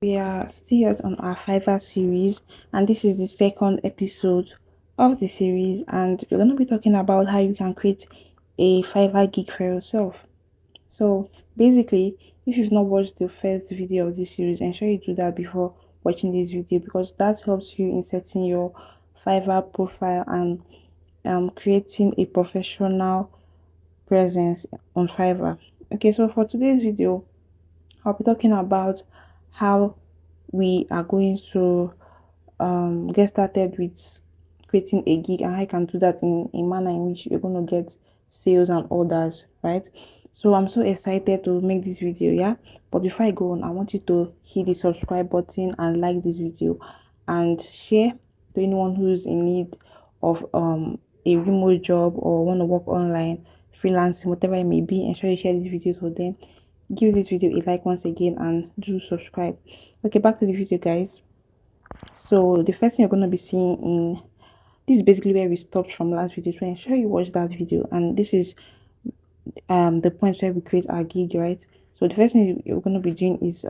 We are still on our Fiverr series, and this is the second episode of the series. And we're going to be talking about how you can create a Fiverr gig for yourself. So, basically, if you've not watched the first video of this series, ensure you do that before watching this video because that helps you in setting your Fiverr profile and creating a professional presence on Fiverr. Okay, so for today's video, I'll be talking about how we are going to get started with creating a gig and how you can do that in a manner in which you're going to get sales and orders, right? So I'm so excited to make this video, yeah. But before I go on, I want you to hit the subscribe button and like this video and share to anyone who's in need of a remote job or want to work online, freelancing, whatever it may be. Ensure you share this video to them. Give this video a like once again and do subscribe. Okay, back to the video, guys. So the first thing you're going to be seeing in this is basically where we stopped from last video, so ensure you watch that video. And this is the point where we create our gig, right? So the first thing you're going to be doing is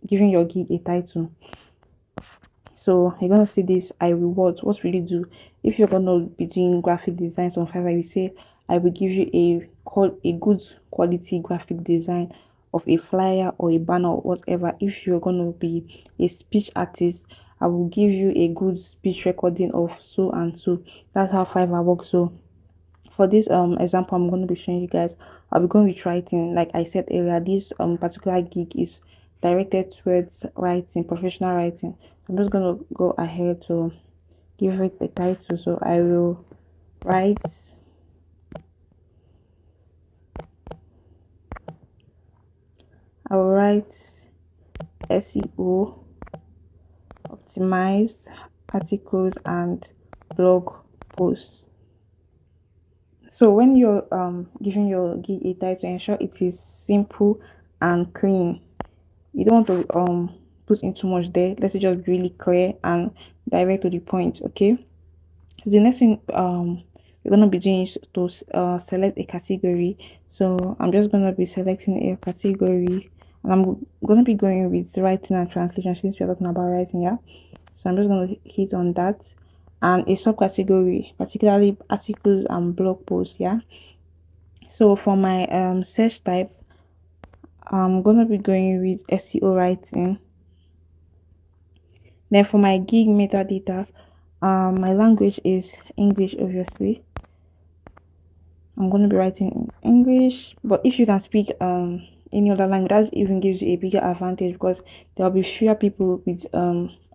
giving your gig a title. So you're going to see this I reward. What will you do if you're going to be doing graphic designs on Fiverr? You say I will give you a good quality graphic design of a flyer or a banner or whatever. If you're going to be a speech artist, I will give you a good speech recording of so and so. That's how Fiverr works. So for this example I'm going to be showing you guys, I'll be going with writing. Like I said earlier, this particular gig is directed towards writing, professional writing. I'm just going to go ahead to give it a title. So I will write SEO optimized articles and blog posts. So when you're giving your gig a title, ensure it is simple and clean. You don't want to put in too much there. Let it just be really clear and direct to the point. Okay. So the next thing you're gonna be doing is to select a category. So I'm just gonna be selecting a category, and I'm gonna be going with writing and translation since we're talking about writing. Yeah. So I'm just gonna hit on that, and a subcategory, particularly articles and blog posts. Yeah. So for my search type, I'm gonna be going with SEO writing. Then for my gig metadata, my language is English, obviously. I'm going to be writing in English, but if you can speak any other language, that even gives you a bigger advantage because there will be fewer people with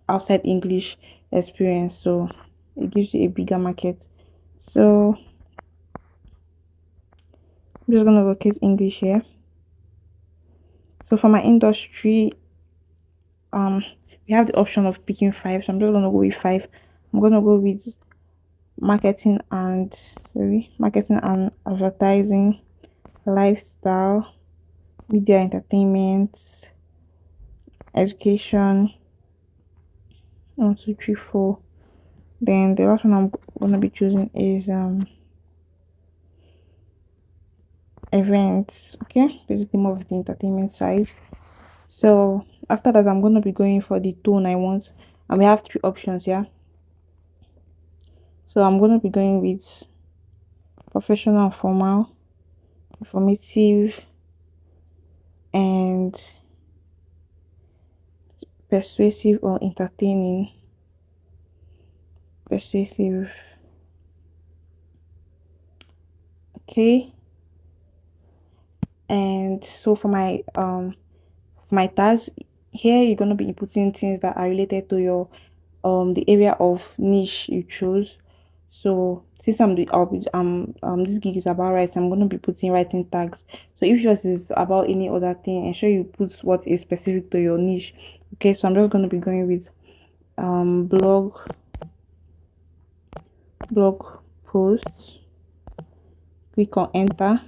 outside English experience, so it gives you a bigger market. So I'm just going to locate English here. So for my industry, we have the option of picking 5, so I'm just going to go with 5. I'm going to go with marketing and advertising, lifestyle, media entertainment, education. 1, 2, 3, 4. Then the last one I'm gonna be choosing is events. Okay, basically more of the entertainment side. So after that, I'm gonna be going for the tone I want, and we have 3 options. Yeah. So I'm gonna be going with professional and formal, informative, and persuasive or entertaining. Persuasive. Okay. And so for my task here, you're gonna be inputting things that are related to your the area of niche you choose. So since this gig is about writing, I'm gonna be putting writing tags. So if yours is about any other thing, ensure you put what is specific to your niche. Okay, so I'm just gonna be going with blog posts. Click on enter.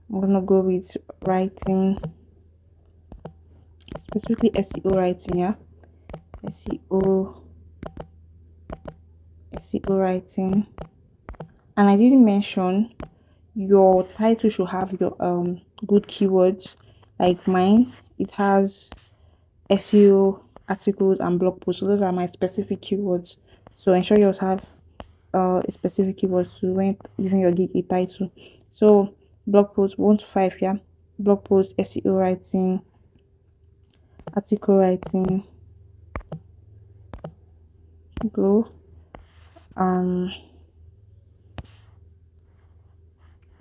I'm gonna go with writing, specifically SEO writing. Yeah, SEO writing. And I didn't mention your title should have your good keywords. Like mine, it has SEO articles and blog posts. So those are my specific keywords. So ensure you also have a specific keyword to when giving your gig a title. So blog post 1 to 5, yeah. Blog post, SEO writing, article writing, go. Um,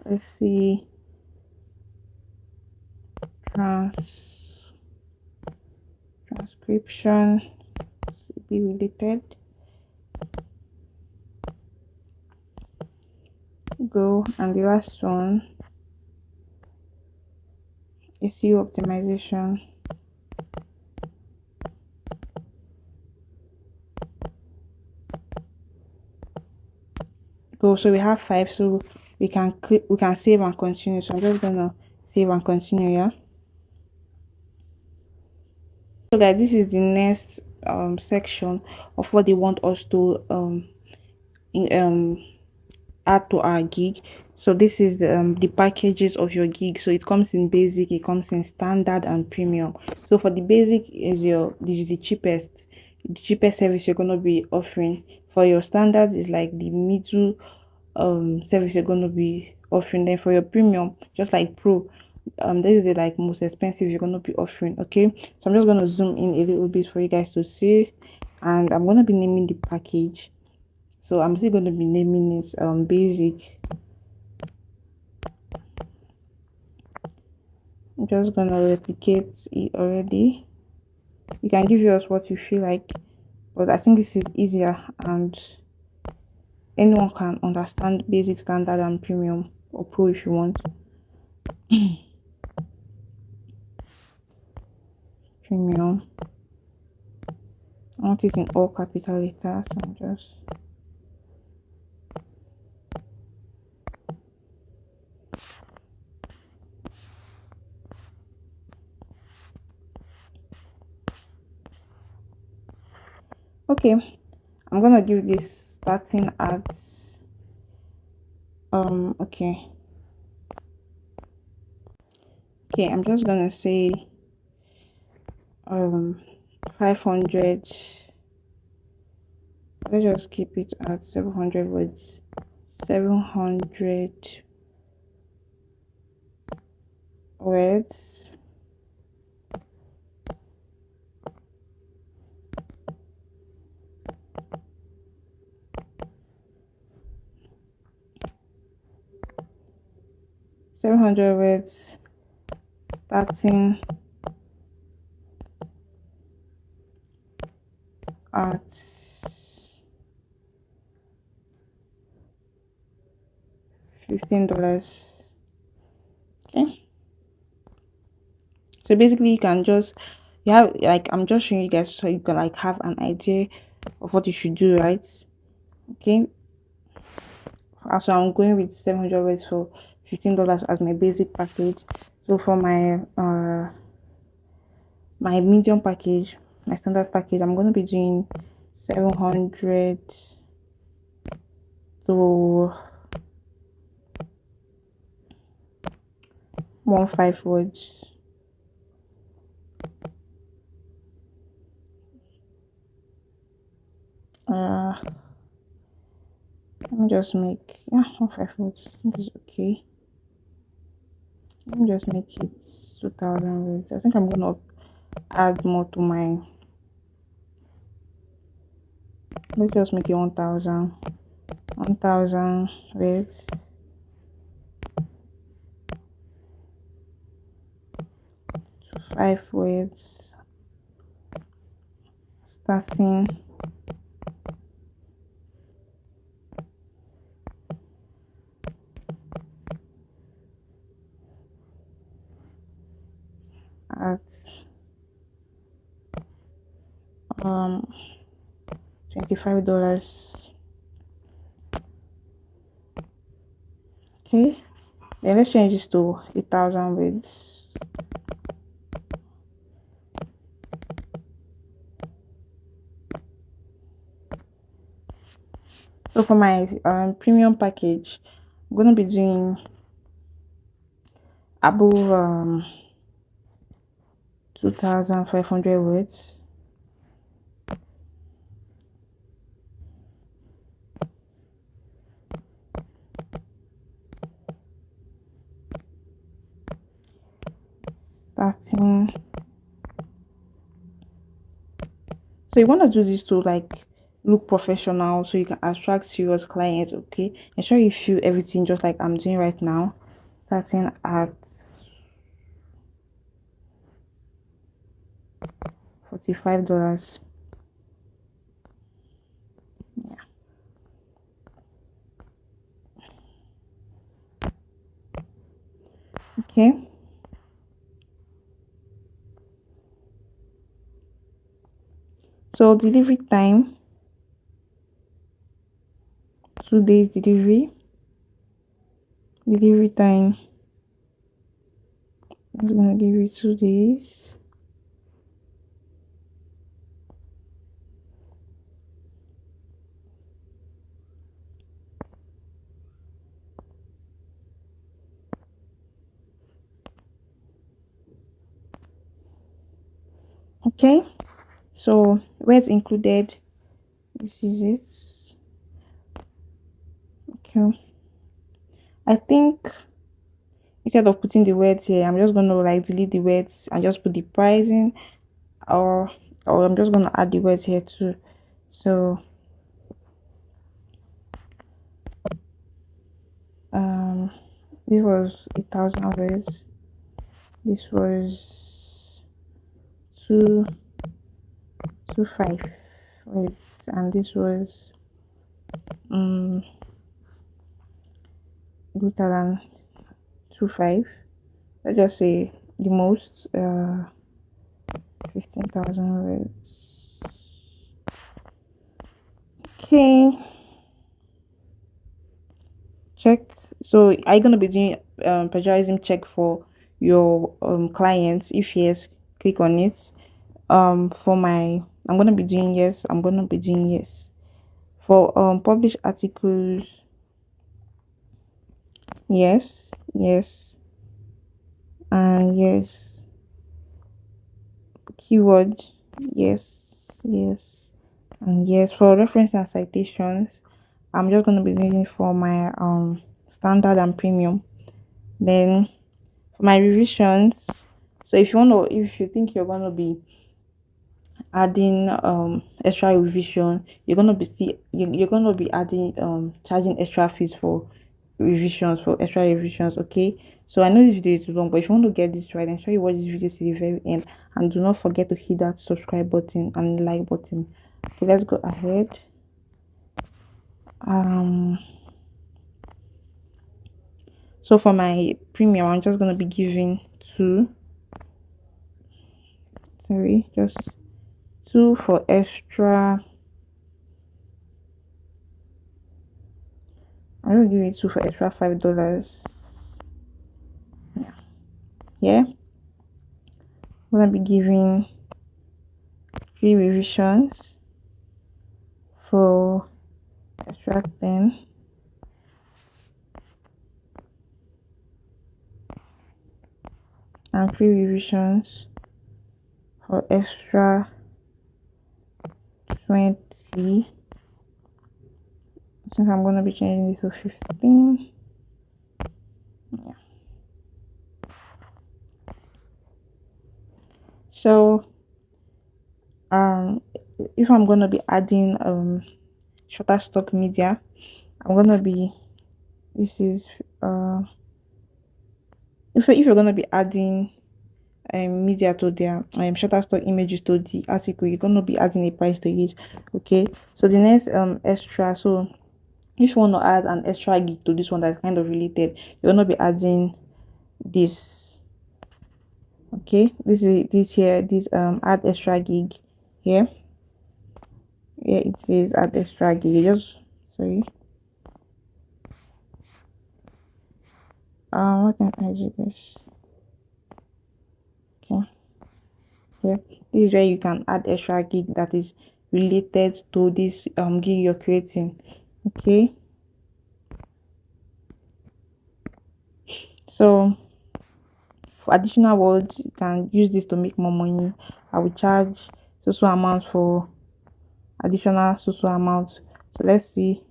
let's see, trans transcription, be related, go, and the last one, SEO optimization, go. So we have 5, so we can click, we can save and continue. So I'm just gonna save and continue, yeah. So guys, this is the next section of what they want us to in, add to our gig. So this is the packages of your gig. So it comes in basic, it comes in standard and premium. So for the basic is this is the cheapest service you're going to be offering. For your standards is like the middle service you're going to be offering. Then for your premium, just like pro, this is the like most expensive you're going to be offering. Okay, so I'm just going to zoom in a little bit for you guys to see, and I'm going to be naming the package. So I'm still going to be naming it basic. I'm just going to replicate it already. You can give yours what you feel like, but I think this is easier and anyone can understand basic, standard and premium, or pro if you want. Premium, I want it in all capital letters, so I'm just okay. I'm gonna give this starting at okay. I'm just gonna say 500. Let's just keep it at 700 words. 700 words. $700 starting at $15. Okay, so basically you can just, you have like, I'm just showing you guys so you can like have an idea of what you should do, right? Okay, so I'm going with 700 words for $15 as my basic package. So for my medium package, my standard package, I'm going to be doing 700 to 15 words. Let me just make, yeah, 15 words. I think it's okay. Let me just make it 2000 words. I think I'm gonna add more to my, let's just make it 1000 words. 5 words starting at $25. Okay, then let's change this to 1000 words. So for my premium package, I'm gonna be doing above 2,500 words. Starting. So you want to do this to like look professional so you can attract serious clients, okay? Ensure you feel everything just like I'm doing right now. Starting at $45. Yeah. Okay. So delivery time, 2 days delivery. Delivery time, I'm just gonna give you 2 days. Okay. So words included. This is it. Okay. I think instead of putting the words here, I'm just gonna like delete the words and just put the pricing, or I'm just gonna add the words here too. So um this was 1,000 words. This was two 5 words, and this was um greater than 2 5. Let's just say the most 15,000 words. Okay, check. So are you gonna be doing plagiarism check for your clients? If yes, click on it. For my, I'm gonna be doing yes. I'm gonna be doing yes. For published articles, yes, yes, and yes. Keyword, yes, yes, and yes. For reference and citations, I'm just gonna be doing it for my standard and premium. Then for my revisions, so if you want to, if you think you're gonna be adding extra revision, you're gonna be adding charging extra fees for revisions, for extra revisions, okay? So I know this video is too long, but if you want to get this right, ensure you watch this video to the very end, and do not forget to hit that subscribe button and like button. Okay, let's go ahead. So for my premium, I'm just gonna be giving two, sorry, just two for extra. I'm gonna give you two for extra $5. Yeah, I'm gonna be giving 3 revisions for extra 10, and 3 revisions for extra 20. Since I'm gonna be changing this to 15. Yeah. So if I'm gonna be adding Shutterstock media, I'm gonna be, this is if you're gonna be adding media to their Shutterstock images to the article, you're gonna be adding a price to it. Okay, so the next extra, so if you want to add an extra gig to this one that's kind of related, you're gonna be adding this. Okay, this is this here, this add extra gig here. Yeah, it says add extra gig. You just, sorry, what can I do this? Okay, here, this is where you can add extra gig that is related to this gig you're creating. Okay, so For additional words, you can use this to make more money. I will charge so amount for additional so amount. So let's see,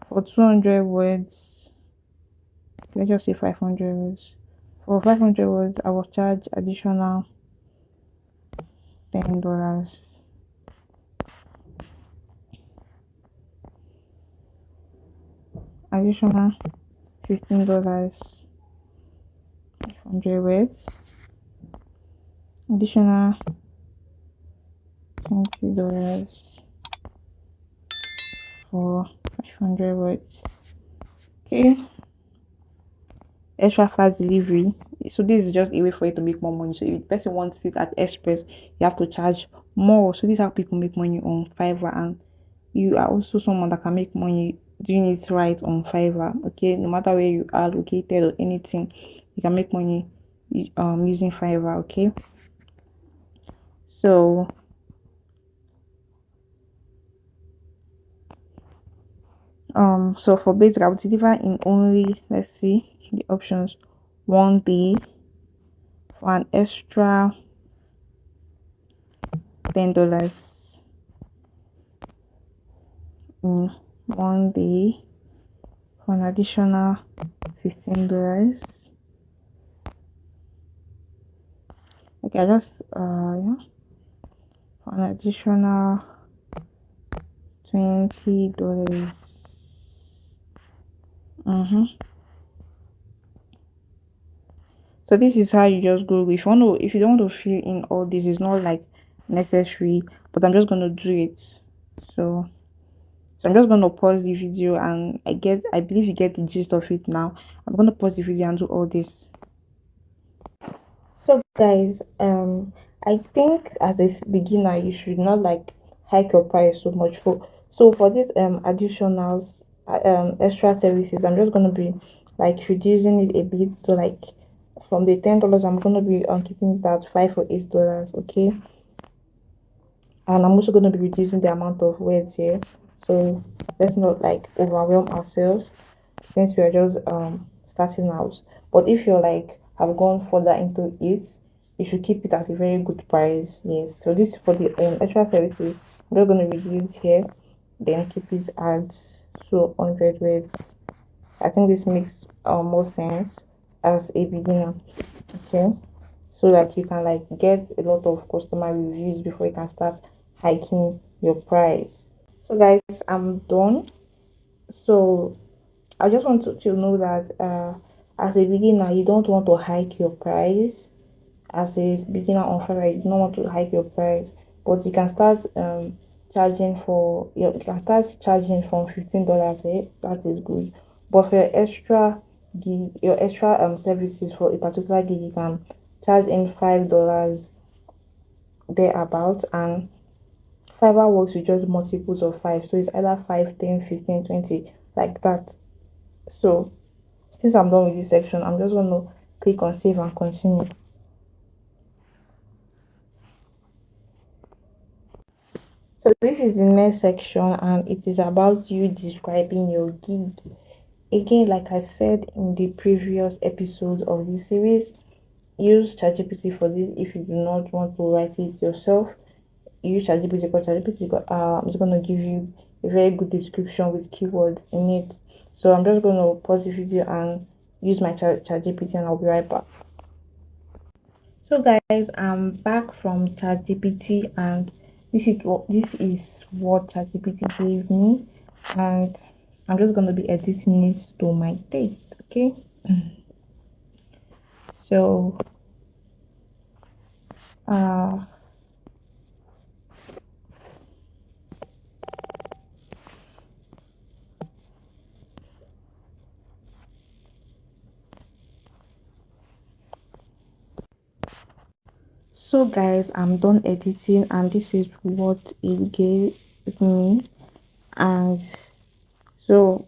for 200 words, let's just say 500 words. For 500 words, I will charge additional $10. Additional $15. 500 words. Additional $20 for 500 words. Okay. Extra fast delivery. So this is just a way for you to make more money. So if the person wants it at express, you have to charge more. So this is how people make money on Fiverr, and you are also someone that can make money doing it right on Fiverr. Okay, no matter where you are located or anything, you can make money using Fiverr. Okay, so so for basic, I will deliver in only, let's see the options, 1 day. For an extra $10 in 1 day. For an additional $15. Okay, I just yeah, for an additional $20. So this is how you just go. If you don't want to fill in all this, it's not like necessary, but I'm just gonna do it. So I'm just gonna pause the video, and I believe you get the gist of it now. I'm gonna pause the video and do all this. So guys, I think as a beginner you should not like hike your price so much. For this additional extra services, I'm just gonna be like reducing it a bit. So like from the $10, I'm gonna be keeping it at $5 or $8. Okay, and I'm also gonna be reducing the amount of words here. So let's not like overwhelm ourselves since we are just starting out. But if you're like have gone further into it, you should keep it at a very good price. Yes, so this for the extra services, I'm just going to reduce here, then keep it at 200 words. I think this makes more sense as a beginner. Okay, so that you can like get a lot of customer reviews before you can start hiking your price. So guys, I'm done. So I just want to know that as a beginner, you don't want to hike your price. As a beginner on Fiverr, you don't want to hike your price, but you can start you can start charging from $15. That is good. But for your extra services for a particular gig, you can charge in $5 thereabout, and Fiverr works with just multiples of five, so it's either 5, 10, 15, 20, like that. So since I'm done with this section, I'm just going to click on save and continue. So this is the next section, and it is about you describing your gig. Again, like I said in the previous episode of this series, use ChatGPT for this. If you do not want to write it yourself, use ChatGPT, because ChatGPT is going to give you a very good description with keywords in it. So I'm just going to pause the video and use my ChatGPT, and I'll be right back. So guys, I'm back from ChatGPT, and this is what ChatGPT gave me, and I'm just gonna be editing it to my taste. Okay. So uh so guys, I'm done editing, and this is what it gave me. And so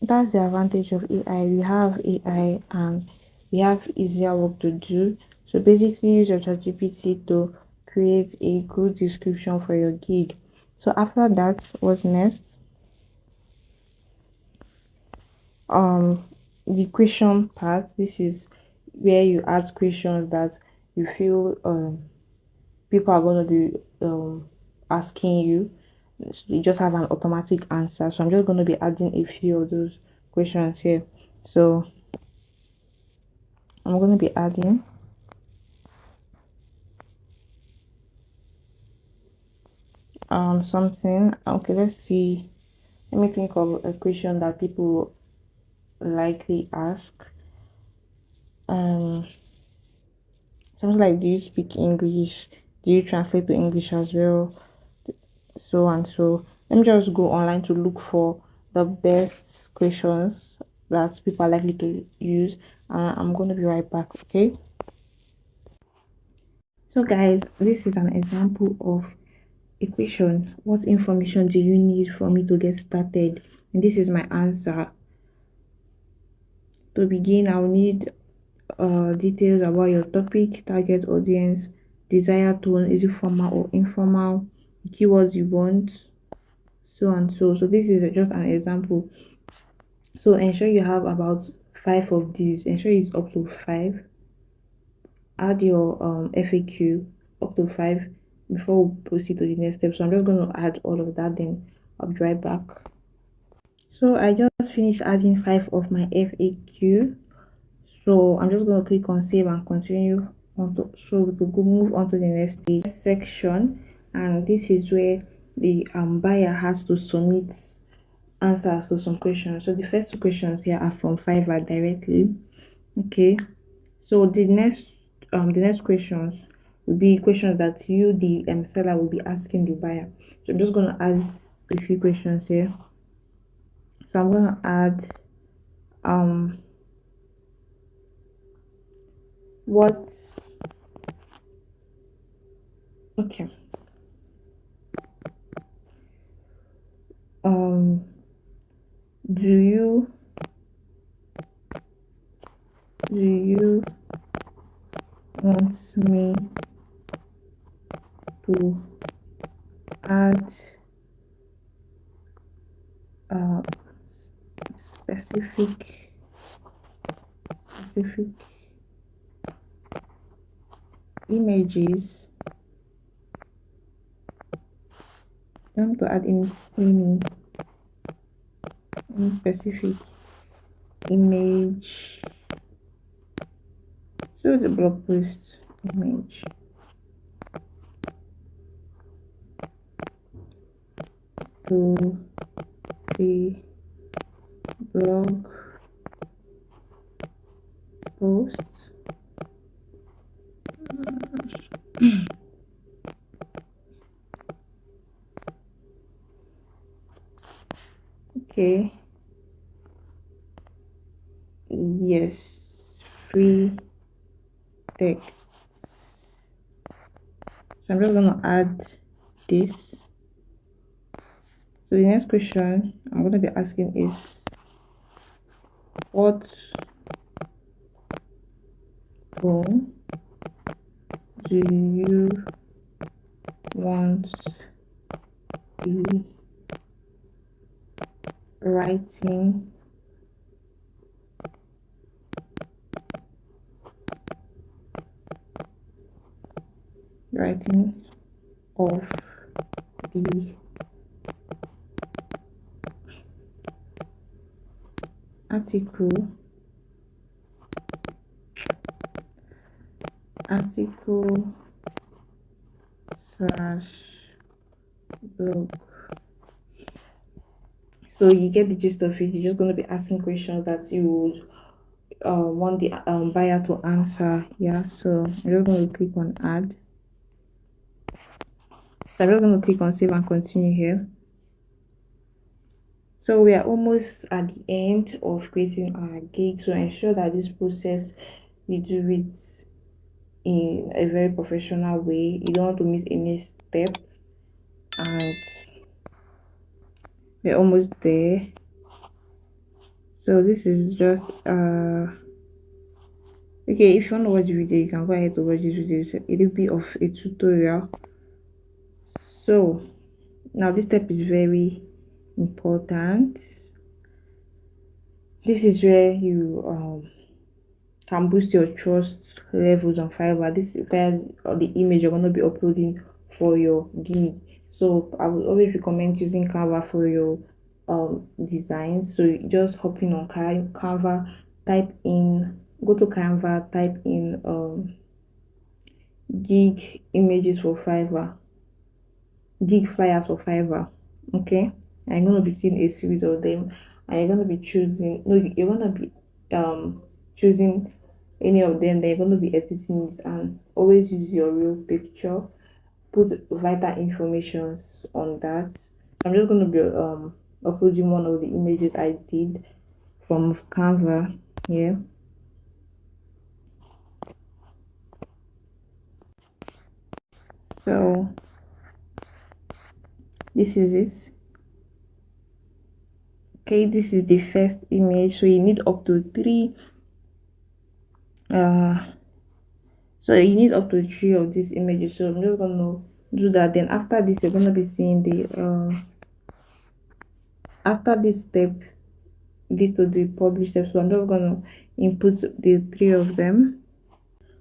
that's the advantage of AI. We have AI, and we have easier work to do. So basically use your ChatGPT to create a good description for your gig. So after that, what's next? The question part. This is where you ask questions that you feel people are going to be asking you. So you just have an automatic answer. So I'm just going to be adding a few of those questions here. So I'm going to be adding something. Okay, let's see. Let me think of a question that people likely ask. Um, something like, do you speak English? Do you translate to English as well? So and so. Let me just go online to look for the best questions that people are likely to use. I'm going to be right back. Okay. So, guys, this is an example of a question. What information do you need for me to get started? And this is my answer. To begin, I'll need details about your topic, target audience, desired tone, is it formal or informal, the keywords you want, so and so. So this is just an example. So ensure you have about 5 of these. Ensure it's up to 5. Add your FAQ up to 5 before we proceed to the next step. So I'm just going to add all of that, then I'll be right back. So I just finished adding 5 of my FAQ. So I'm just going to click on save and continue so we could go move on to the next section, and this is where the buyer has to submit answers to some questions. So the first 2 questions here are from Fiverr directly. Okay, so the next questions will be questions that you, the seller, will be asking the buyer. So I'm just going to add a few questions here. So I'm going to add what okay um do you want me to add uh specific images? You want to add any specific image? So the blog post image to the blog post. Okay, yes, free text. So I'm just gonna add this. So the next question I'm gonna be asking is, what tone do you want the writing of the article slash blog? So you get the gist of it. You're just going to be asking questions that you would want the buyer to answer. Yeah, so I'm just going to click on add. So I'm just going to click on save and continue here. So we are almost at the end of creating our gig. So ensure that this process you do it in a very professional way. You don't want to miss any step, and we're almost there. So this is just okay. If you want to watch the video, you can go ahead to watch this video. It'll be of a tutorial. So now this step is very important. This is where you can boost your trust levels on Fiverr. This requires the image you're going to be uploading for your gig. So I would always recommend using Canva for your designs. So you just hop in on Canva, type in, go to Canva, type in gig images for Fiverr, gig flyers for Fiverr. Okay, I'm gonna be seeing a series of them, and you're gonna be choosing. No, you're gonna be choosing any of them. Then you're gonna be editing it, and always use your real picture. Put vital information on that. I'm just gonna be uploading one of the images I did from Canva. Yeah. So this is it. Okay, this is the first image. So you need up to three uh so you need up to three of these images. So I'm just gonna do that. Then after this, you're gonna be seeing the after this step, this to the publish step. So I'm just gonna input the three of them.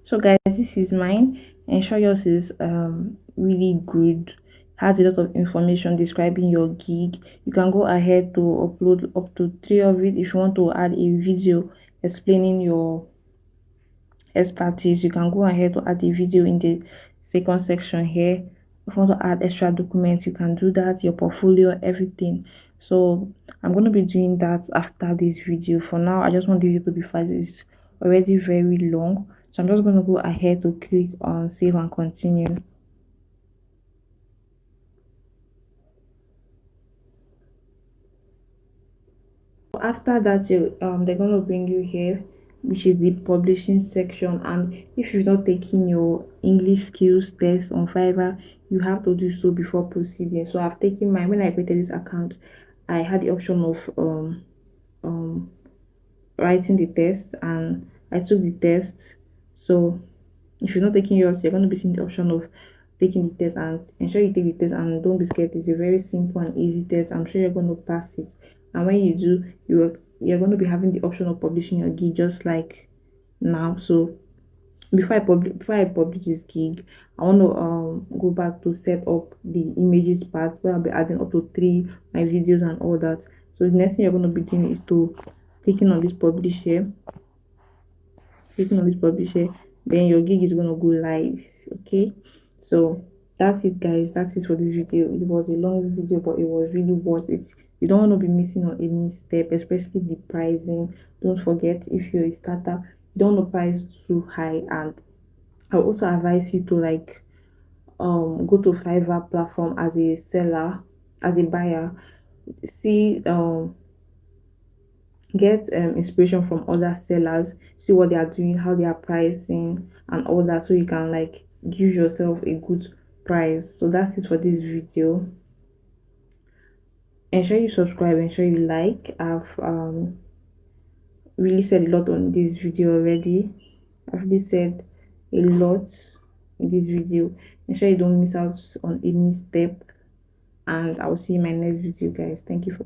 So guys, this is mine. Ensure yours is really good, has a lot of information describing your gig. You can go ahead to upload up to three of it. If you want to add a video explaining your expertise, you can go ahead to add a video in the second section here. If you want to add extra documents, you can do that, your portfolio, everything. So I'm going to be doing that after this video. For now, I just want the video to be fast. It's already very long, so I'm just going to go ahead to click on save and continue. After that, they're going to bring you here, which is the publishing section. And if you've not taken your English skills test on Fiverr, you have to do so before proceeding. So I've taken mine. When I created this account, I had the option of um writing the test, and I took the test. So if you're not taking yours, you're going to be seeing the option of taking the test, and ensure you take the test and don't be scared. It's a very simple and easy test. I'm sure you're going to pass it. And when you do, you're going to be having the option of publishing your gig just like now. So before I publish this gig, I want to go back to set up the images part where I'll be adding up to three my videos and all that. So the next thing you're going to be doing is to clicking on this publish here, clicking on this publisher, then your gig is going to go live. Okay, so that's it guys, that's it for this video. It was a long video, but it was really worth it. You don't want to be missing on any step, especially the pricing. Don't forget, if you're a starter, you don't want to price too high. And I also advise you to like go to Fiverr platform as a seller, as a buyer. See get inspiration from other sellers, see what they are doing, how they are pricing and all that, so you can like give yourself a good price. So that's it for this video. Ensure you subscribe, ensure you like. I've really said a lot on this video already. I've really said a lot in this video. Ensure you don't miss out on any step, and I'll see you in my next video guys. Thank you for